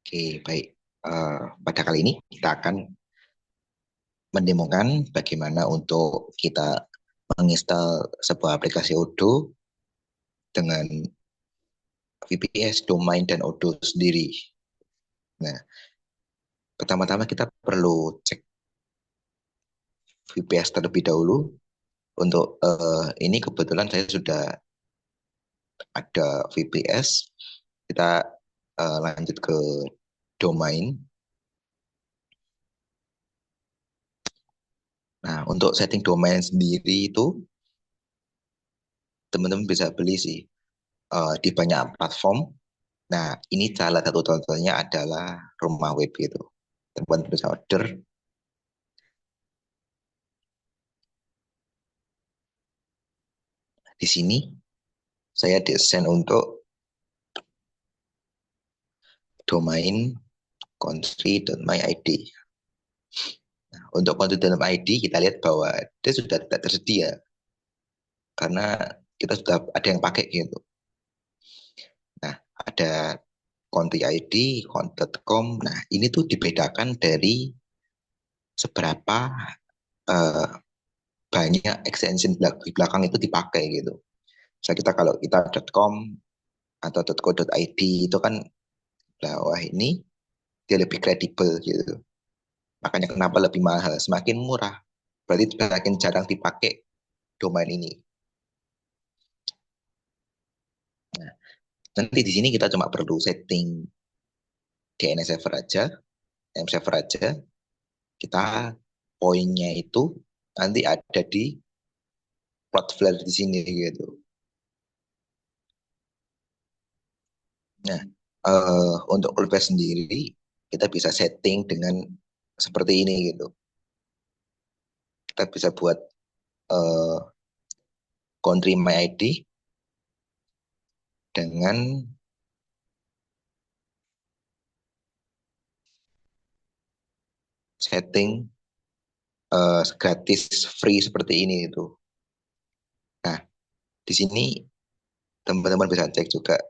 Oke, baik. Pada kali ini kita akan mendemokan bagaimana untuk kita menginstal sebuah aplikasi Odoo dengan VPS, domain, dan Odoo sendiri. Nah, pertama-tama kita perlu cek VPS terlebih dahulu. Untuk ini kebetulan saya sudah ada VPS. Kita lanjut ke domain. Nah, untuk setting domain sendiri itu teman-teman bisa beli sih di banyak platform. Nah, ini salah satu contohnya adalah rumah web gitu. Teman-teman bisa order. Di sini saya desain untuk domain country.myid. Nah, untuk country.myid kita lihat bahwa dia sudah tidak tersedia karena kita sudah ada yang pakai gitu. Nah, ada country ID, count.com. Nah, ini tuh dibedakan dari seberapa eh, banyak extension di belakang itu dipakai gitu. Misalnya kita kalau kita .com atau .co.id itu kan wah ini dia lebih kredibel gitu. Makanya kenapa lebih mahal? Semakin murah, berarti semakin jarang dipakai domain ini. Nah, nanti di sini kita cuma perlu setting DNS server aja, name server aja. Kita poinnya itu nanti ada di Cloudflare di sini gitu. Nah, untuk Cloudflare sendiri kita bisa setting dengan seperti ini gitu. Kita bisa buat uh, country my ID dengan setting gratis free seperti ini itu. Nah, di sini teman-teman bisa cek juga.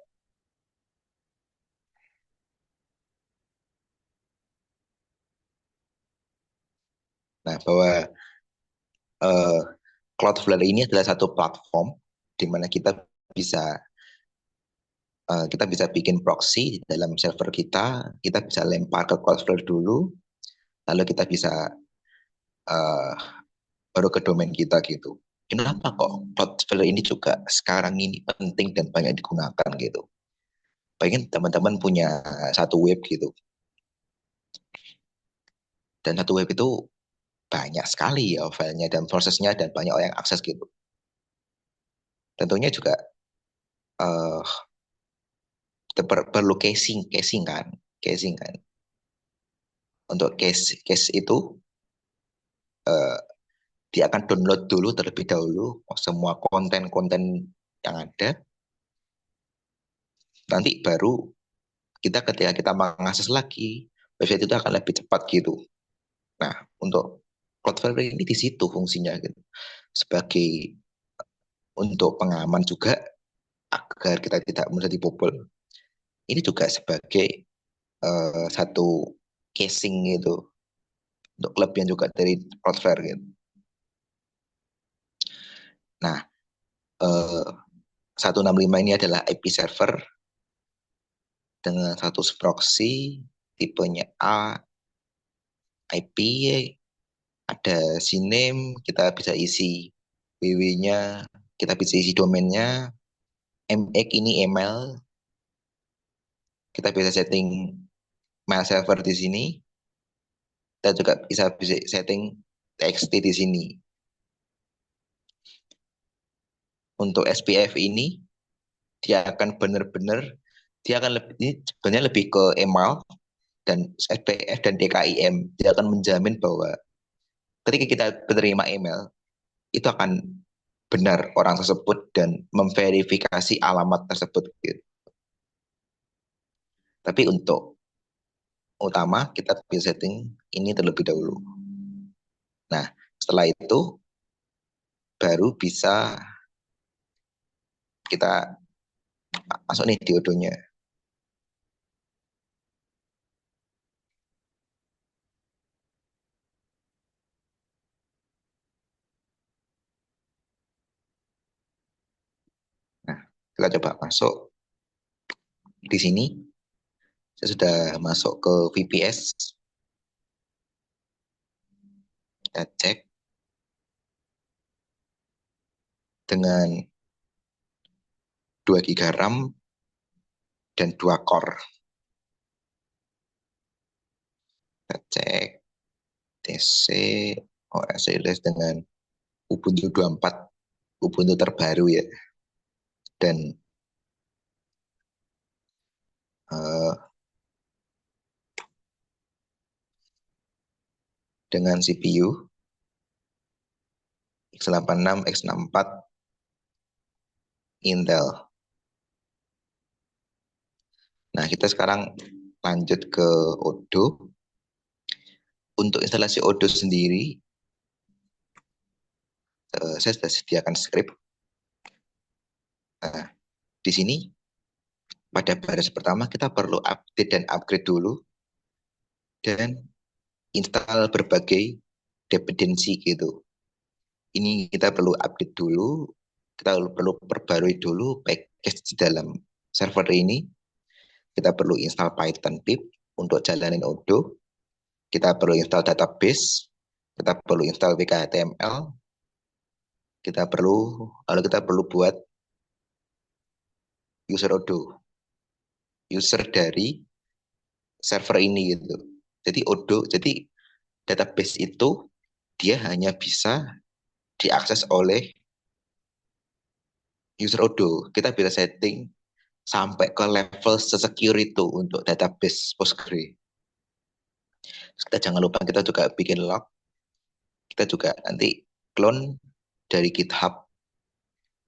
Nah, bahwa uh, Cloudflare ini adalah satu platform di mana bisa kita bisa bikin proxy di dalam server kita bisa lempar ke Cloudflare dulu, lalu kita bisa uh, baru ke domain kita gitu. Kenapa kok Cloudflare ini juga sekarang ini penting dan banyak digunakan gitu? Pengen teman-teman punya satu web gitu, dan satu web itu banyak sekali ya filenya dan prosesnya dan banyak orang yang akses gitu. Tentunya juga uh, perlu casing kan. Untuk case itu uh, dia akan download dulu terlebih dahulu semua konten-konten yang ada. Nanti baru kita ketika kita mengakses lagi website itu akan lebih cepat gitu. Nah, untuk Cloudflare ini di situ fungsinya gitu. Sebagai untuk pengaman juga agar kita tidak mudah dibobol. Ini juga sebagai satu casing gitu untuk kelebihan juga dari Cloudflare gitu. Nah, eh, 165 ini adalah IP server dengan status proxy tipenya A, IP, ada CNAME, kita bisa isi WW-nya, kita bisa isi domainnya, MX ini email, kita bisa setting mail server di sini, kita juga bisa setting TXT di sini. Untuk SPF ini dia akan benar-benar dia akan lebih ini sebenarnya lebih ke email dan SPF dan DKIM. Dia akan menjamin bahwa ketika kita menerima email itu akan benar orang tersebut dan memverifikasi alamat tersebut gitu. Tapi untuk utama kita bisa setting ini terlebih dahulu. Nah, setelah itu baru bisa kita masuk nih diodonya. Kita coba masuk di sini. Saya sudah masuk ke VPS. Kita cek dengan 2 GB RAM dan 2 core. Kita cek TC OS series dengan Ubuntu 24, Ubuntu terbaru ya. Dan dengan CPU x86, x64 Intel. Nah, kita sekarang lanjut ke Odoo. Untuk instalasi Odoo sendiri, saya sudah sediakan script. Nah, di sini pada baris pertama kita perlu update dan upgrade dulu dan install berbagai dependensi gitu. Ini kita perlu update dulu, kita perlu perbarui dulu package di dalam server ini. Kita perlu install Python pip untuk jalanin Odoo. Kita perlu install database, kita perlu install WKHTML, lalu kita perlu buat user Odoo, user dari server ini gitu. Jadi Odoo, jadi database itu dia hanya bisa diakses oleh user Odoo. Kita bisa setting sampai ke level secure itu untuk database Postgre. Kita jangan lupa kita juga bikin log. Kita juga nanti clone dari GitHub.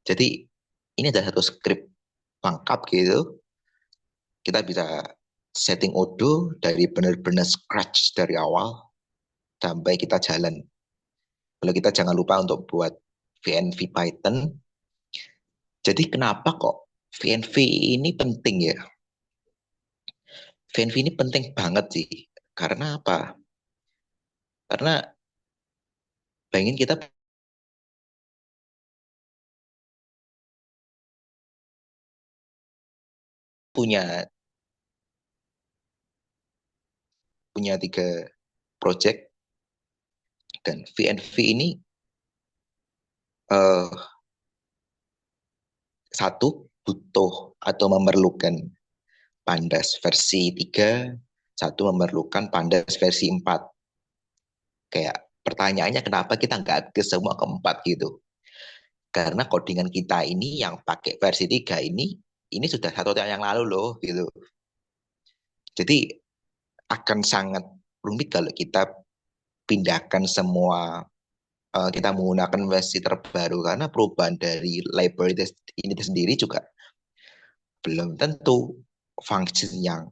Jadi ini ada satu script lengkap gitu. Kita bisa setting Odoo dari benar-benar scratch dari awal sampai kita jalan. Lalu kita jangan lupa untuk buat VNV Python. Jadi kenapa kok VNV ini penting ya? VNV ini penting banget sih. Karena apa? Karena bayangin kita punya punya 3 project dan VNV ini eh, satu butuh atau memerlukan Pandas versi 3, satu memerlukan Pandas versi 4. Kayak pertanyaannya kenapa kita nggak ke semua keempat gitu. Karena codingan kita ini yang pakai versi 3 ini sudah 1 tahun yang lalu loh gitu. Jadi akan sangat rumit kalau kita pindahkan semua, kita menggunakan versi terbaru karena perubahan dari library ini sendiri juga belum tentu function yang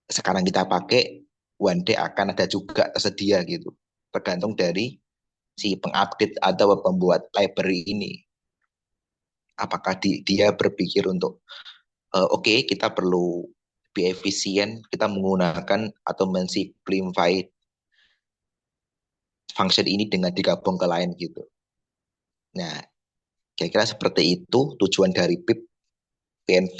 sekarang kita pakai one day akan ada juga tersedia gitu. Tergantung dari si pengupdate atau pembuat library ini. Apakah dia berpikir untuk oke, kita perlu lebih efisien, kita menggunakan atau mensimplify function ini dengan digabung ke lain gitu. Nah, kira-kira seperti itu tujuan dari pip PNV.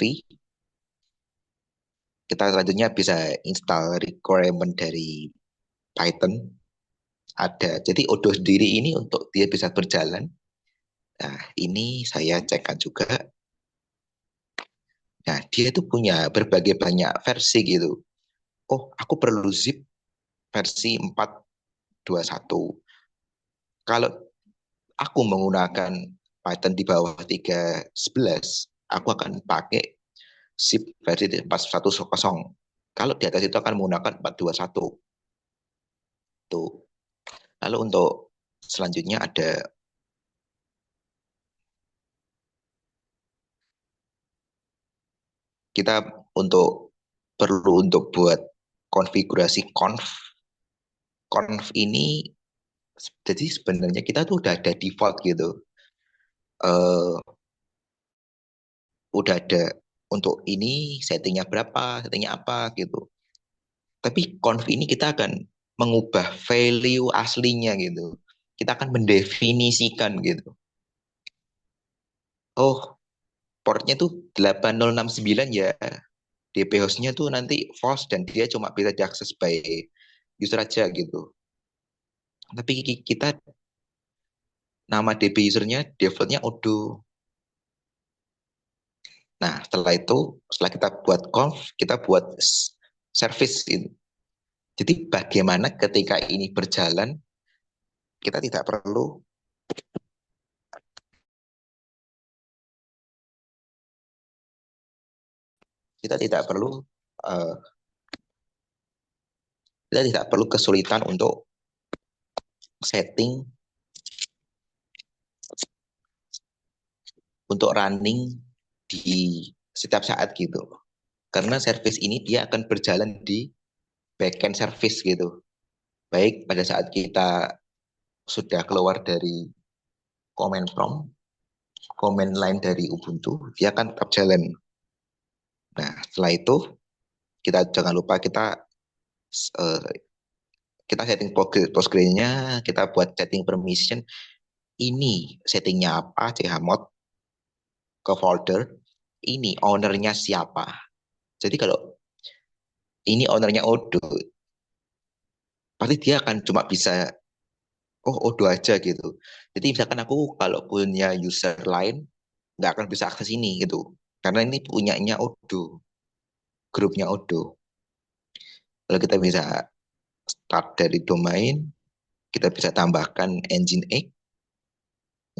Kita selanjutnya bisa install requirement dari Python. Ada. Jadi Odoo sendiri ini untuk dia bisa berjalan. Nah, ini saya cekkan juga. Nah, dia itu punya berbagai banyak versi gitu. Oh, aku perlu zip versi 4.21. Kalau aku menggunakan Python di bawah 3.11, aku akan pakai zip versi 4.1.0. Kalau di atas itu akan menggunakan 4.21. Tuh. Lalu untuk selanjutnya ada kita untuk perlu untuk buat konfigurasi conf ini, jadi sebenarnya kita tuh udah ada default gitu. Udah ada untuk ini settingnya berapa, settingnya apa gitu. Tapi conf ini kita akan mengubah value aslinya gitu. Kita akan mendefinisikan gitu. Oh, portnya tuh 8069 ya. DP hostnya tuh nanti false dan dia cuma bisa diakses by user aja gitu. Tapi kita nama DB usernya defaultnya Odo. Nah, setelah kita buat conf, kita buat service ini. Jadi bagaimana ketika ini berjalan, kita tidak perlu kita tidak perlu uh, kita tidak perlu kesulitan untuk setting untuk running di setiap saat gitu. Karena service ini dia akan berjalan di backend service gitu. Baik pada saat kita sudah keluar dari command prompt, command line dari Ubuntu, dia akan tetap jalan. Nah, setelah itu kita jangan lupa uh, kita setting Postgre-nya, kita buat setting permission. Ini settingnya apa, chmod ke folder. Ini ownernya siapa. Jadi kalau ini ownernya Odo, pasti dia akan cuma bisa Odo aja gitu. Jadi misalkan aku kalau punya user lain nggak akan bisa akses ini gitu. Karena ini punyanya Odo, grupnya Odo. Lalu kita bisa start dari domain, kita bisa tambahkan engine egg.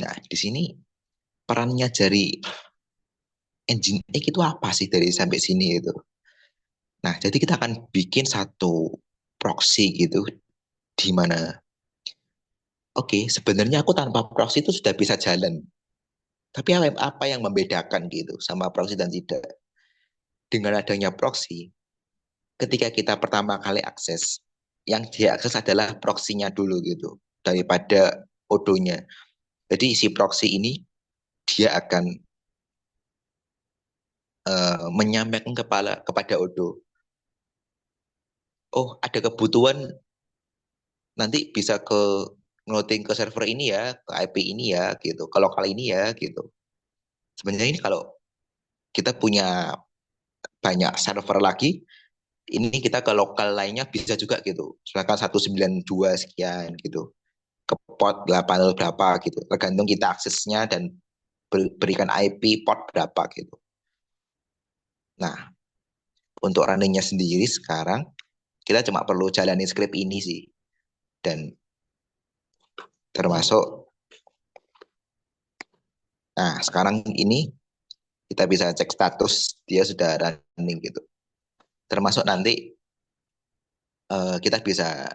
Nah, di sini perannya dari engine egg itu apa sih dari sampai sini itu. Nah, jadi kita akan bikin satu proxy gitu di mana oke, sebenarnya aku tanpa proxy itu sudah bisa jalan. Tapi apa yang membedakan gitu sama proxy dan tidak? Dengan adanya proxy, ketika kita pertama kali akses, yang diakses adalah proxy-nya dulu gitu daripada odonya. Jadi si proxy ini dia akan menyampaikan kepada Odo, oh ada kebutuhan nanti bisa ke ngeloading ke server ini ya, ke IP ini ya gitu, kalau kali ini ya gitu. Sebenarnya ini kalau kita punya banyak server lagi, ini kita ke lokal lainnya bisa juga gitu. Misalkan 192 sekian gitu, ke port 80 berapa gitu. Tergantung kita aksesnya dan berikan IP port berapa gitu. Nah, untuk runningnya sendiri sekarang kita cuma perlu jalani script ini sih. Dan termasuk, nah sekarang ini kita bisa cek status dia sudah running gitu. Termasuk nanti kita bisa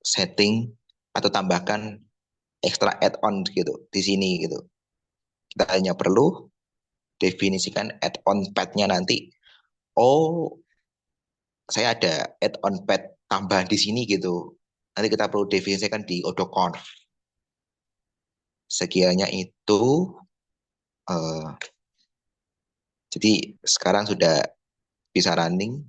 setting atau tambahkan extra add-on gitu di sini gitu. Kita hanya perlu definisikan add-on pad-nya nanti. Oh, saya ada add-on pad tambahan di sini gitu. Nanti kita perlu definisikan di odoconf. Sekiannya itu. Uh, jadi sekarang sudah bisa running.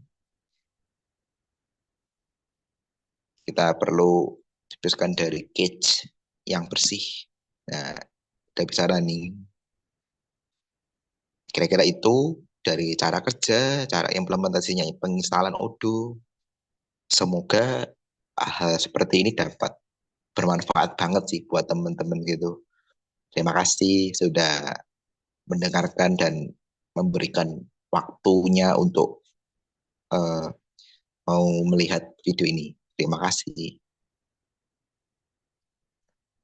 Kita perlu bebaskan dari cache yang bersih. Nah, udah bisa running. Kira-kira itu dari cara kerja, cara implementasinya, penginstalan Odoo. Semoga hal seperti ini dapat bermanfaat banget sih buat teman-teman gitu. Terima kasih sudah mendengarkan dan memberikan waktunya untuk uh, mau melihat video ini. Terima kasih.